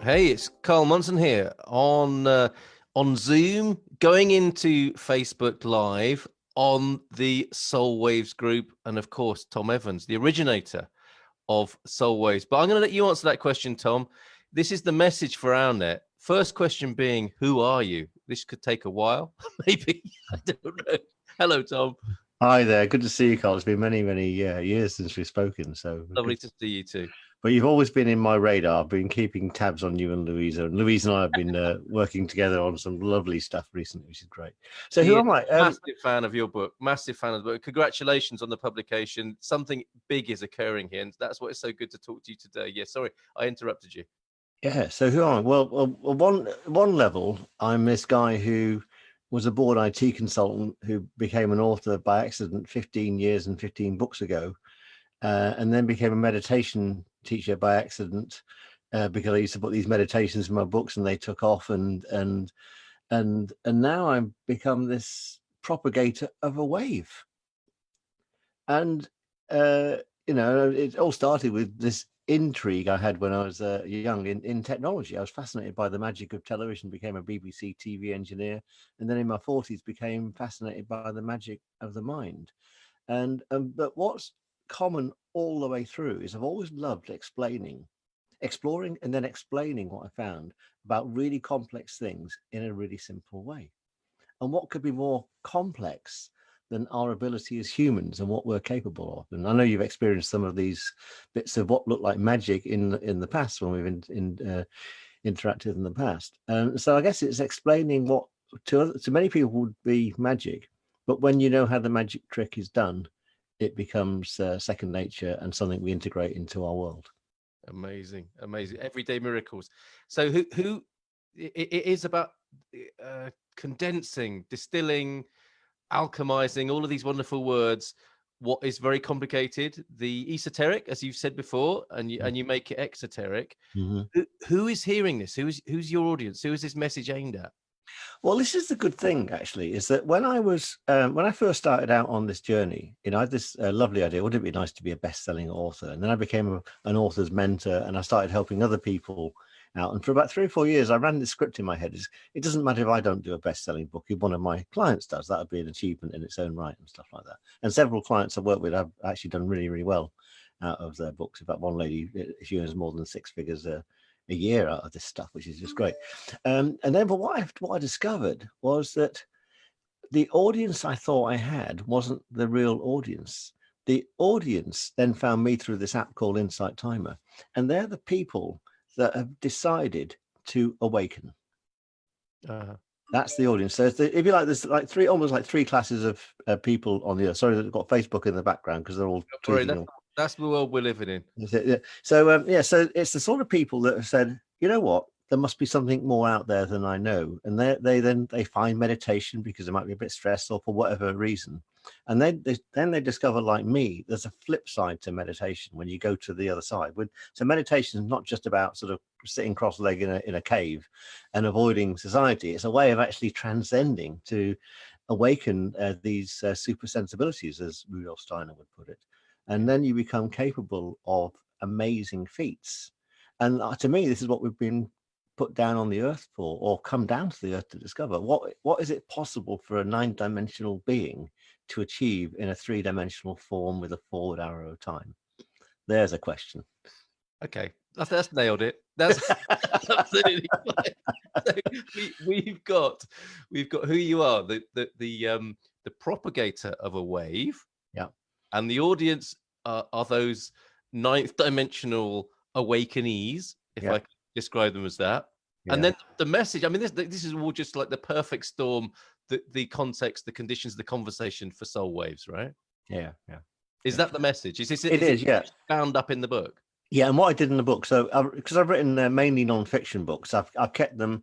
Hey, it's Carl Munson here on Zoom, going into Facebook Live on the Soul Waves group, and of course Tom Evans, the originator of Soul Waves. But I'm going to let you answer that question, Tom. This is the message for OurNet. First question being, who are you? This could take a while, maybe. I don't know. Hello, Tom. Hi there. Good to see you, Carl. It's been many years since we've spoken. So Lovely to see you too. But you've always been in my radar. I've been keeping tabs on you and Louisa. And Louisa and I have been working together on some lovely stuff recently, which is great. So who am I? Massive fan of your book. Massive fan of the book. Congratulations on the publication. Something big is occurring here, and that's why it's so good to talk to you today. Yeah, sorry, I interrupted you. Yeah. So who am I? Well, one level, I'm this guy who was a board IT consultant who became an author by accident 15 years and 15 books ago, and then became a meditation teacher by accident because I used to put these meditations in my books and they took off, and now I've become this propagator of a wave. And it all started with this intrigue I had when I was young in technology. I was fascinated by the magic of television, became a BBC TV engineer, and then in my 40s became fascinated by the magic of the mind. And but what's common all the way through is I've always loved exploring and then explaining what I found about really complex things in a really simple way. And what could be more complex than our ability as humans and what we're capable of? And I know you've experienced some of these bits of what looked like magic in the past when we've interacted in the past. And so I guess it's explaining what to many people would be magic, but when you know how the magic trick is done, it becomes second nature and something we integrate into our world. Amazing. Everyday miracles. So who it is about condensing, distilling, alchemizing, all of these wonderful words, what is very complicated, the esoteric, as you've said before, and you make it exoteric. Mm-hmm. Who is hearing this? Who's your audience? Who is this message aimed at? Well, this is the good thing, actually, is that when I first started out on this journey, I had this lovely idea. Wouldn't it be nice to be a best-selling author? And then I became an author's mentor, and I started helping other people out. And for about 3 or 4 years, I ran this script in my head: it doesn't matter if I don't do a best-selling book, if one of my clients does, that would be an achievement in its own right, and stuff like that. And several clients I've worked with have actually done really, really well out of their books. In fact, one lady, she earns more than 6 figures a year out of this stuff, which is just great. And then, but what I discovered was that the audience I thought I had wasn't the real audience. The audience then found me through this app called Insight Timer, and they're the people that have decided to awaken. That's the audience. So if you like, there's like almost like three classes of people on the earth. Sorry, they've got Facebook in the background because they're all. That's the world we're living in. So so it's the sort of people that have said, you know what, there must be something more out there than I know, and they find meditation because they might be a bit stressed or for whatever reason, and then they discover, like me, there's a flip side to meditation when you go to the other side. So meditation is not just about sort of sitting cross-legged in a cave and avoiding society. It's a way of actually transcending to awaken these super sensibilities, as Rudolf Steiner would put it. And then you become capable of amazing feats. And to me, this is what we've been put down on the earth for, or come down to the earth to discover. What is it possible for a 9-dimensional being to achieve in a 3-dimensional form with a forward arrow of time? There's a question. Okay, that's nailed it. That's absolutely fine. So we've got who you are, the propagator of a wave. Yeah. And the audience are those 9th-dimensional awakenees, if I can describe them as that. Yeah. And then the message, I mean, this is all just like the perfect storm, the context, the conditions, the conversation for soul waves, right? Yeah. Is that the message? Is it bound up in the book? Yeah, and what I did in the book, so because I've written mainly non-fiction books, I've kept them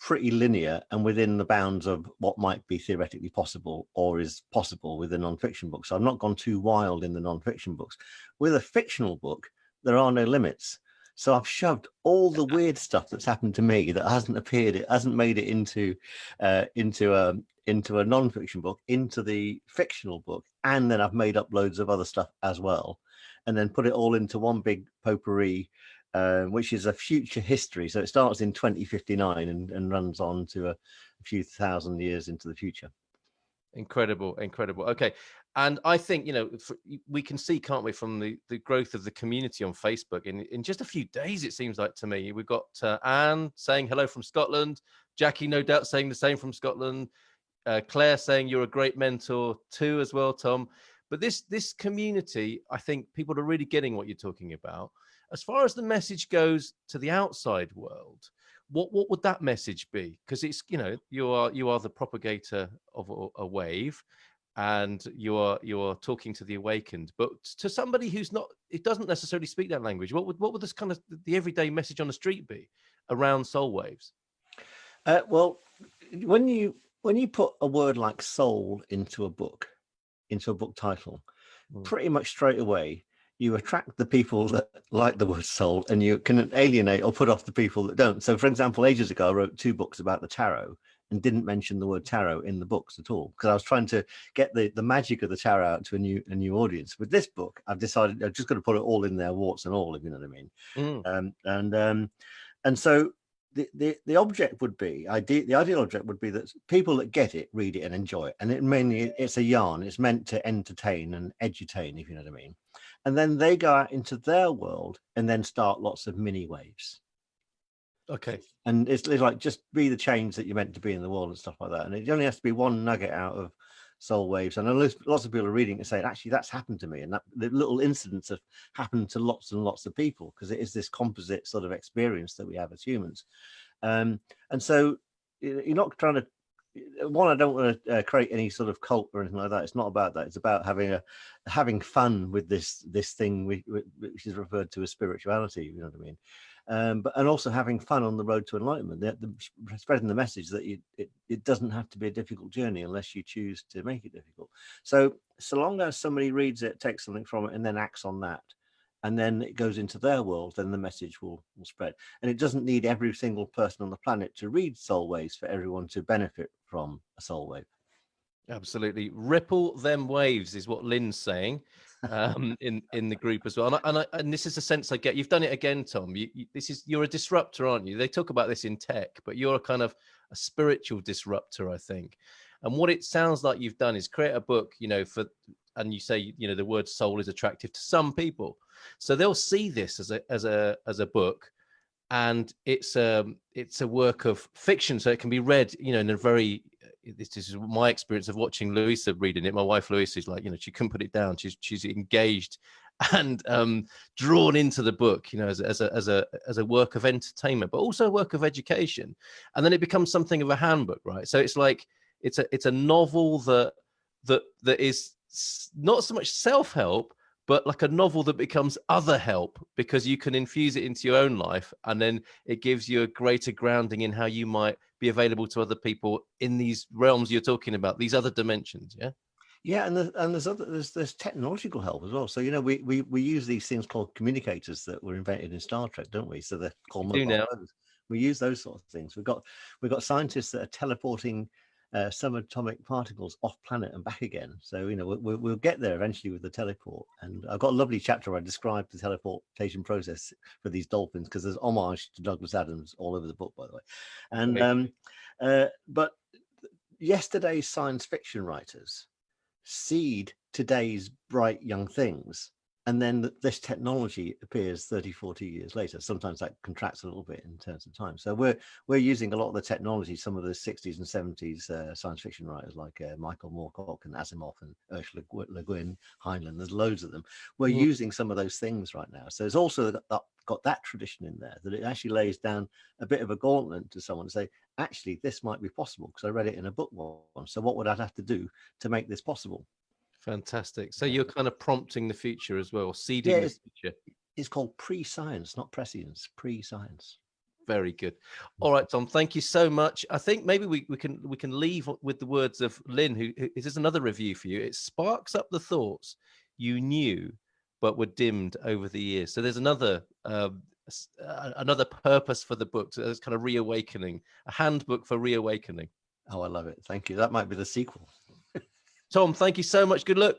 pretty linear and within the bounds of what might be theoretically possible or is possible with a non-fiction book. So I've not gone too wild in the non-fiction books. With a fictional book, there are no limits. So I've shoved all the weird stuff that's happened to me that hasn't appeared, it hasn't made it into a non-fiction book, into the fictional book, and then I've made up loads of other stuff as well, and then put it all into one big potpourri which is a future history. So it starts in 2059 and runs on to a few thousand years into the future. Incredible, incredible. Okay. And I think, we can see, can't we, from the growth of the community on Facebook in just a few days, it seems like to me. We've got Anne saying hello from Scotland, Jackie, no doubt, saying the same from Scotland, Claire saying you're a great mentor too as well, Tom. But this community, I think people are really getting what you're talking about. As far as the message goes to the outside world, what would that message be? Because it's, you are the propagator of a wave, and you are talking to the awakened. But to somebody who's not, it doesn't necessarily speak that language, what would this kind of the everyday message on the street be around soul waves? Well, when you put a word like soul into a book title, pretty much straight away you attract the people that like the word soul, and you can alienate or put off the people that don't. So, for example, ages ago, I wrote 2 books about the tarot and didn't mention the word tarot in the books at all, because I was trying to get the magic of the tarot out to a new audience. With this book, I've decided I'm just going to put it all in there, warts and all, if you know what I mean. And so the object would be the ideal object would be that people that get it read it and enjoy it, and it's a yarn. It's meant to entertain and edutain, if you know what I mean. And then they go out into their world and then start lots of mini waves. Okay. And it's like, just be the change that you're meant to be in the world and stuff like that. And it only has to be one nugget out of soul waves. And lots of people are reading it and saying, actually, that's happened to me. And that the little incidents have happened to lots and lots of people, because it is this composite sort of experience that we have as humans. And so you're not trying to, I don't want to create any sort of cult or anything like that. It's not about that. It's about having fun with this thing which is referred to as spirituality. You know what I mean? And also having fun on the road to enlightenment. Spreading the message that it doesn't have to be a difficult journey unless you choose to make it difficult. So long as somebody reads it, takes something from it, and then acts on that, and then it goes into their world, then the message will spread. And it doesn't need every single person on the planet to read soul waves for everyone to benefit from a soul wave. Absolutely. Ripple them waves is what Lynn's saying in the group as well. And this is the sense I get. You've done it again, Tom. You're a disruptor, aren't you? They talk about this in tech, but you're a kind of a spiritual disruptor, I think. And what it sounds like you've done is create a book, and you say, the word soul is attractive to some people. So they'll see this as a book, and it's a work of fiction. So it can be read, in a very, this is my experience of watching Louisa reading it. My wife Louisa is like, she couldn't put it down. She's engaged and drawn into the book, as a work of entertainment, but also a work of education. And then it becomes something of a handbook, right? So it's like it's a novel that is not so much self-help, but like a novel that becomes other help, because you can infuse it into your own life, and then it gives you a greater grounding in how you might be available to other people in these realms you're talking about, these other dimensions. Yeah, and there's technological help as well. So we use these things called communicators that were invented in Star Trek, don't we? So they're called mobile phones. We use those sort of things. We've got scientists that are teleporting subatomic particles off planet and back again. So we'll get there eventually with the teleport. And I've got a lovely chapter where I describe the teleportation process for these dolphins, because there's homage to Douglas Adams all over the book, by the way. And but yesterday's science fiction writers seed today's bright young things, and then this technology appears 30-40 years later. Sometimes that contracts a little bit in terms of time. So we're using a lot of the technology some of the 60s and 70s science fiction writers like Michael Moorcock and Asimov and Ursula Le Guin, Heinlein. There's loads of them. We're using some of those things right now. So it's also got that tradition in there, that it actually lays down a bit of a gauntlet to someone to say, actually, this might be possible because I read it in a book once. So what would I have to do to make this possible? Fantastic. So you're kind of prompting the future as well, seeding the future. It's called pre-science, not prescience. Pre-science. Very good. All right, Tom, thank you so much. I think maybe we can leave with the words of Lynn, who this is another review for you. It sparks up the thoughts you knew but were dimmed over the years. So there's another purpose for the book. So it's kind of reawakening, a handbook for reawakening. Oh, I love it. Thank you. That might be the sequel. Tom, thank you so much. Good luck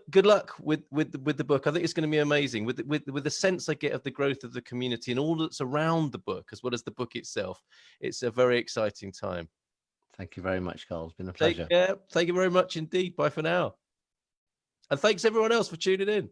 with the book. I think it's going to be amazing with the sense I get of the growth of the community and all that's around the book, as well as the book itself. It's a very exciting time. Thank you very much, Carl. It's been a Take pleasure. care. Thank you very much indeed. Bye for now. And thanks everyone else for tuning in.